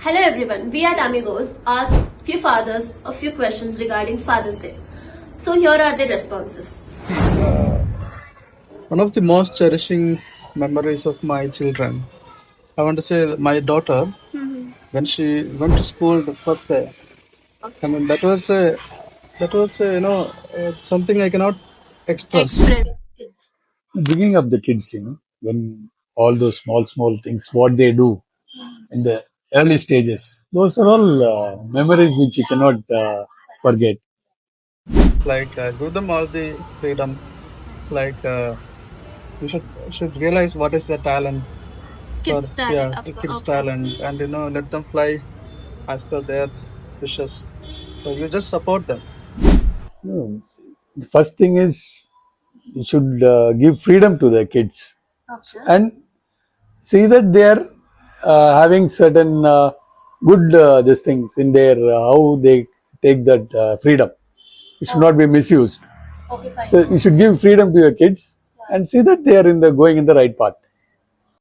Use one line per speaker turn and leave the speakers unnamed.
Hello everyone, we at AMIGOS asked few fathers a few questions regarding Father's Day. So here are the responses.
One of the most cherishing memories of my children, I want to say that my daughter, when she went to school the first day, I mean that was something I cannot express.
Express kids.
Bringing up the kids, when all those small things, what they do in the early stages, those are all memories which you cannot forget.
Like give them all the freedom. Like you should realize what is the talent for
Kids talent.
the kids'
Okay.
talent, and let them fly as per their wishes. So you just support them.
The first thing is you should give freedom to the kids
Okay.
and see that they are having certain good these things in their how they take that freedom. It should not be misused.
Okay, fine.
So you should give freedom to your kids and see that they are going in the right path.